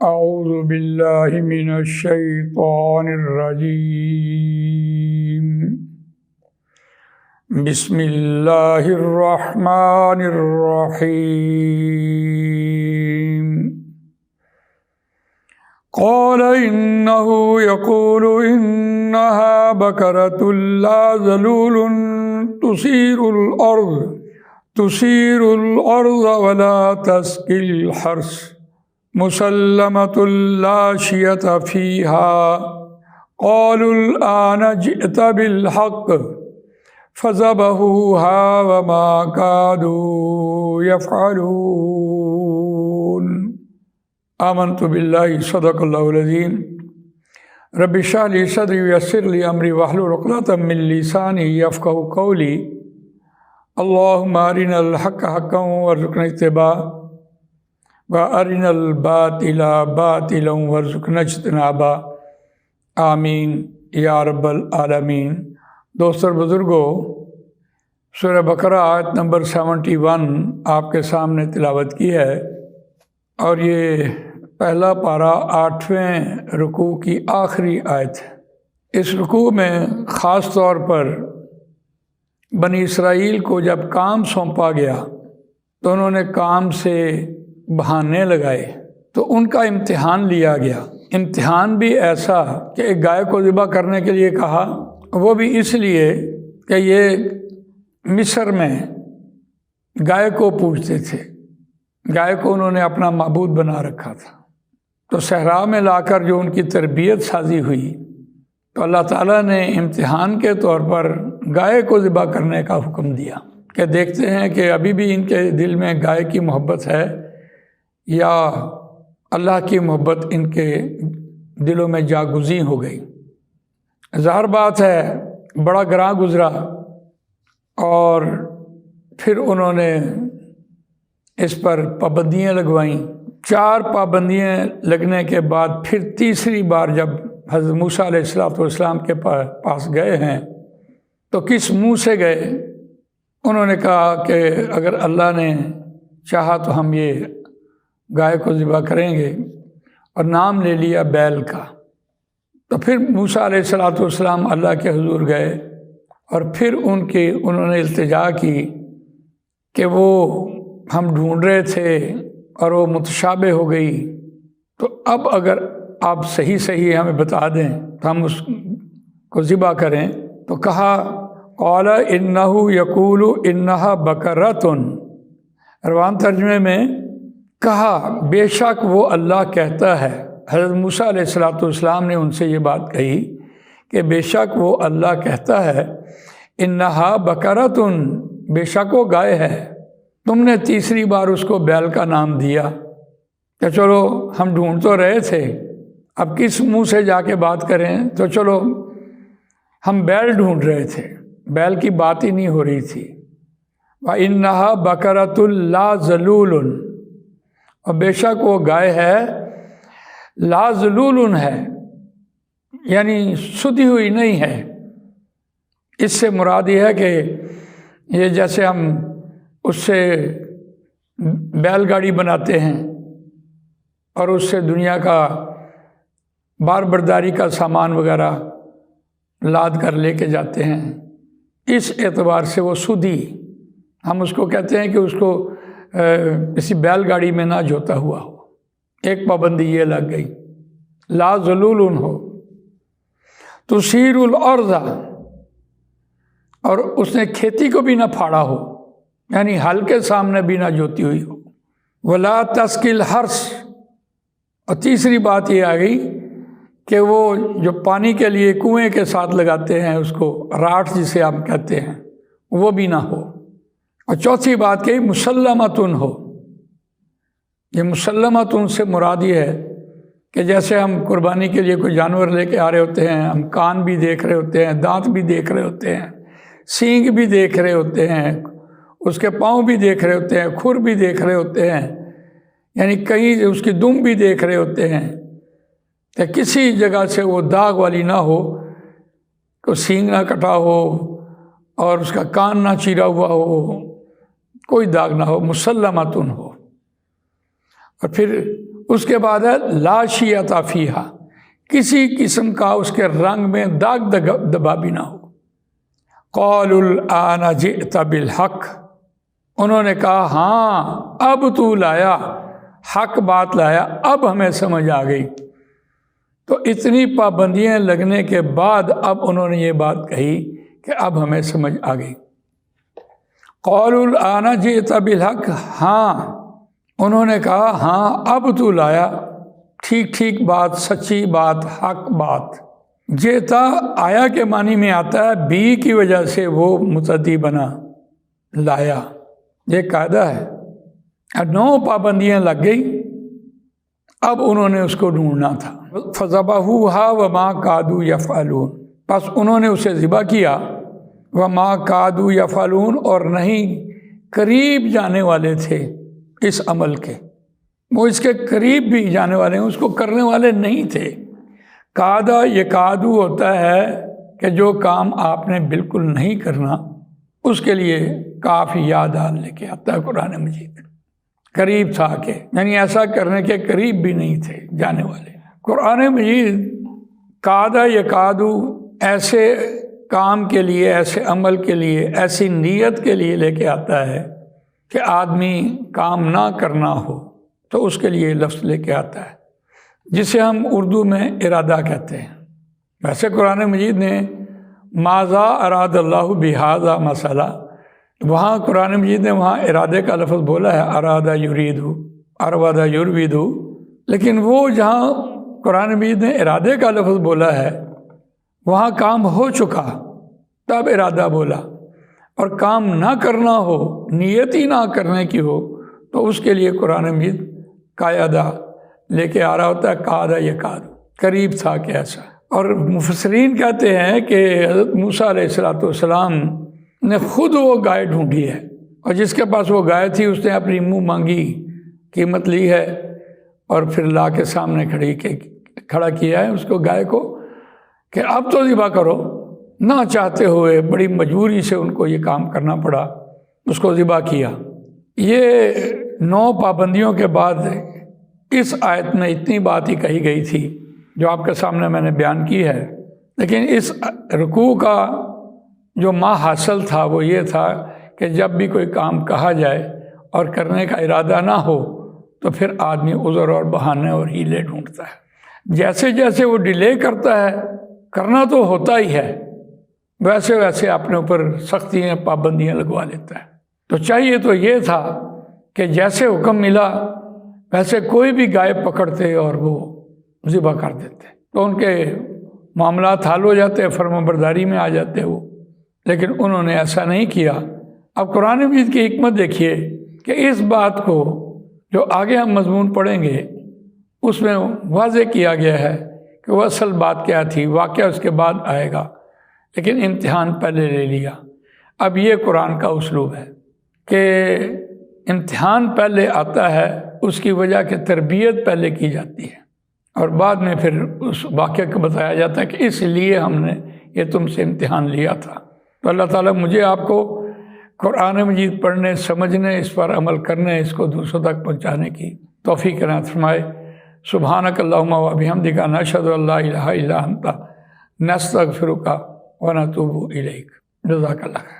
اعوذ باللہ من الشیطان الرجیم بسم اللہ الرحمن الرحیم قال انه يقول انها بقرة لا ذلول تثير الارض ولا تسقي الحرث مسلمة لا شية فيها قالوا الآن جئت بالحق فذبحوها وما كادوا يفعلون آمنت بالله صدق الله العظيم رب اشرح لي صدري ويسر لي أمري واحلل عقدة من لساني يفقهوا قولي اللهم أرنا الحق حقا وارزقنا اتباعه وَأَرِنَا الْبَاطِلَ بَاطِلًا وَارْزُقْنَا اجْتِنَابَهُ آمین یا رب العالمین۔ دوستو اور بزرگوں، سورہ بقرہ آیت نمبر 71 آپ کے سامنے تلاوت کی ہے، اور یہ پہلا پارہ 8ویں رکوع کی آخری آیت ہے۔ اس رکوع میں خاص طور پر بنی اسرائیل کو جب کام سونپا گیا تو انہوں نے کام سے بہانے لگائے، تو ان کا امتحان لیا گیا۔ امتحان بھی ایسا کہ ایک گائے کو ذبح کرنے کے لیے کہا، وہ بھی اس لیے کہ یہ مصر میں گائے کو پوجتے تھے، گائے کو انہوں نے اپنا معبود بنا رکھا تھا۔ تو صحرا میں لا کر جو ان کی تربیت سازی ہوئی، تو اللہ تعالیٰ نے امتحان کے طور پر گائے کو ذبح کرنے کا حکم دیا کہ دیکھتے ہیں کہ ابھی بھی ان کے دل میں گائے کی محبت ہے یا اللہ کی محبت ان کے دلوں میں جاگزیں ہو گئی۔ ظاہر بات ہے بڑا گراں گزرا، اور پھر انہوں نے اس پر پابندیاں لگوائیں۔ 4 پابندیاں لگنے کے بعد پھر تیسری بار جب حضرت موسیٰ علیہ السلام کے پاس گئے ہیں تو کس منہ سے گئے؟ انہوں نے کہا کہ اگر اللہ نے چاہا تو ہم یہ گائے کو ذبح کریں گے، اور نام لے لیا بیل کا۔ تو پھر موسیٰ علیہ السلام اللہ کے حضور گئے، اور پھر انہوں نے التجا کی کہ وہ ہم ڈھونڈ رہے تھے اور وہ متشابہ ہو گئی، تو اب اگر آپ صحیح ہمیں بتا دیں تو ہم اس کو ذبح کریں۔ تو کہا قال انہ یقول انہا بقرۃ، روان ترجمے میں کہا بے شک وہ اللہ کہتا ہے۔ حضرت موسیٰ علیہ السلام نے ان سے یہ بات کہی کہ بے شک وہ اللہ کہتا ہے انہا بقرۃ، بے شک وہ گائے ہے۔ تم نے تیسری بار اس کو بیل کا نام دیا کہ چلو ہم ڈھونڈ تو رہے تھے، اب کس منہ سے جا کے بات کریں؟ تو چلو ہم بیل ڈھونڈ رہے تھے، بیل کی بات ہی نہیں ہو رہی تھی۔ وَإِنَّهَا بَقَرَةٌ لَا ذَلُولٌ، اور بے شک وہ گائے ہے، لا ذلول ہے، یعنی سدی ہوئی نہیں ہے۔ اس سے مراد یہ ہے کہ یہ جیسے ہم اس سے بیل گاڑی بناتے ہیں اور اس سے دنیا کا بار برداری کا سامان وغیرہ لاد کر لے کے جاتے ہیں، اس اعتبار سے وہ سدی، ہم اس کو کہتے ہیں کہ اس کو کسی بیل گاڑی میں نہ جوتا ہوا ہو۔ ایک پابندی یہ لگ گئی، لا ذلول ہو، تثیر الارض، اور اس نے کھیتی کو بھی نہ پھاڑا ہو، یعنی ہل کے سامنے بھی نہ جوتی ہوئی ہو، ولا تسقی الحرث، اور تیسری بات یہ آ گئی کہ وہ جو پانی کے لیے کنویں کے ساتھ لگاتے ہیں اس کو راٹھ جسے ہم کہتے ہیں، وہ بھی نہ ہو۔ اور چوتھی بات کہ مسلمتن ہو۔ یہ مسلمتن سے مراد یہ ہے کہ جیسے ہم قربانی کے لیے کوئی جانور لے کے آ رہے ہوتے ہیں، ہم کان بھی دیکھ رہے ہوتے ہیں، دانت بھی دیکھ رہے ہوتے ہیں، سینگ بھی دیکھ رہے ہوتے ہیں، اس کے پاؤں بھی دیکھ رہے ہوتے ہیں، کھر بھی دیکھ رہے ہوتے ہیں، یعنی کہیں اس کی دم بھی دیکھ رہے ہوتے ہیں کہ کسی جگہ سے وہ داغ والی نہ ہو، کہ سینگ نہ کٹا ہو اور اس کا کان نہ چیرا ہوا ہو، کوئی داغ نہ ہو، مسلمتن ہو۔ اور پھر اس کے بعد ہے لا شیۃ فیہا، کسی قسم کا اس کے رنگ میں داغ دبا بھی نہ ہو۔ قالوا الآن جئت بالحق، انہوں نے کہا ہاں اب تو لایا، حق بات لایا، اب ہمیں سمجھ آ گئی۔ تو اتنی پابندیاں لگنے کے بعد اب انہوں نے یہ بات کہی کہ اب ہمیں سمجھ آ گئی۔ قالوا الآن جئت بالحق، ہاں انہوں نے کہا ہاں اب تو لایا، ٹھیک ٹھیک بات، سچی بات، حق بات۔ جیتا آیا کے معنی میں آتا ہے، بی کی وجہ سے وہ متعدی بنا، لایا، یہ قاعدہ ہے۔ اب 9 پابندیاں لگ گئی، اب انہوں نے اس کو ڈھونڈنا تھا۔ فَذَبَحُوهَا وَمَا كَادُوا يَفْعَلُونَ، پس انہوں نے اسے ذبح کیا، وَمَا كَادُوا يَفْعَلُونَ، اور نہیں قریب جانے والے تھے اس عمل کے، وہ اس کے قریب بھی جانے والے ہیں، اس کو کرنے والے نہیں تھے۔ قادہ یکادو ہوتا ہے کہ جو کام آپ نے بالکل نہیں کرنا اس کے لیے کاف یا دال لے کے آتا ہے قرآن مجید۔ قریب تھا کہ یعنی ایسا کرنے کے قریب بھی نہیں تھے جانے والے۔ قرآن مجید قادہ یکادو ایسے کام کے لیے، ایسے عمل کے لیے، ایسی نیت کے لیے لے کے آتا ہے کہ آدمی کام نہ کرنا ہو تو اس کے لیے لفظ لے کے آتا ہے، جسے ہم اردو میں ارادہ کہتے ہیں۔ ویسے قرآن مجید نے ماذا اراد اللہ بہذا مسئلہ، وہاں قرآن مجید نے وہاں ارادے کا لفظ بولا ہے، ارادہ یریدو، ارودہ یرویدو، لیکن وہ جہاں قرآن مجید نے ارادے کا لفظ بولا ہے وہاں کام ہو چکا تب ارادہ بولا، اور کام نہ کرنا ہو، نیت ہی نہ کرنے کی ہو تو اس کے لیے قرآن مجید قاعدہ لے کے آ رہا ہوتا ہے، قادہ یکاد، قریب تھا کہ ایسا۔ اور مفسرین کہتے ہیں کہ حضرت موسیٰ علیہ السلام نے خود وہ گائے ڈھونڈی ہے، اور جس کے پاس وہ گائے تھی اس نے اپنی منہ مانگی قیمت لی ہے اور پھر لا کے سامنے کھڑا کیا ہے اس کو، گائے کو، کہ اب تو ذبح کرو۔ نہ چاہتے ہوئے بڑی مجبوری سے ان کو یہ کام کرنا پڑا، اس کو ذبح کیا۔ یہ 9 پابندیوں کے بعد اس آیت میں اتنی بات ہی کہی گئی تھی جو آپ کے سامنے میں نے بیان کی ہے، لیکن اس رکوع کا جو حاصل تھا وہ یہ تھا کہ جب بھی کوئی کام کہا جائے اور کرنے کا ارادہ نہ ہو تو پھر آدمی عذر اور بہانے اور ہیلے ڈھونڈتا ہے۔ جیسے جیسے وہ ڈیلے کرتا ہے، کرنا تو ہوتا ہی ہے، ویسے ویسے اپنے اوپر سختیاں، پابندیاں لگوا لیتا ہے۔ تو چاہیے تو یہ تھا کہ جیسے حکم ملا ویسے کوئی بھی گائے پکڑتے اور وہ ذبح کر دیتے تو ان کے معاملات حل ہو جاتے، فرمانبرداری میں آ جاتے وہ، لیکن انہوں نے ایسا نہیں کیا۔ اب قرآن مجید کی حکمت دیکھیے کہ اس بات کو جو آگے ہم مضمون پڑھیں گے اس میں واضح کیا گیا ہے کہ وہ اصل بات کیا تھی، واقعہ اس کے بعد آئے گا، لیکن امتحان پہلے لے لیا۔ اب یہ قرآن کا اسلوب ہے کہ امتحان پہلے آتا ہے، اس کی وجہ کہ تربیت پہلے کی جاتی ہے، اور بعد میں پھر اس واقعہ کو بتایا جاتا ہے کہ اس لیے ہم نے یہ تم سے امتحان لیا تھا۔ تو اللہ تعالیٰ مجھے آپ کو قرآن مجید پڑھنے، سمجھنے، اس پر عمل کرنے، اس کو دوسروں تک پہنچانے کی توفیق عنایت فرمائے۔ سبحانک اللہم و بحمدک، نشہد ان لا الہ الا انت، نستغفرک و نتوب الیک۔ جزاک اللہ خیر۔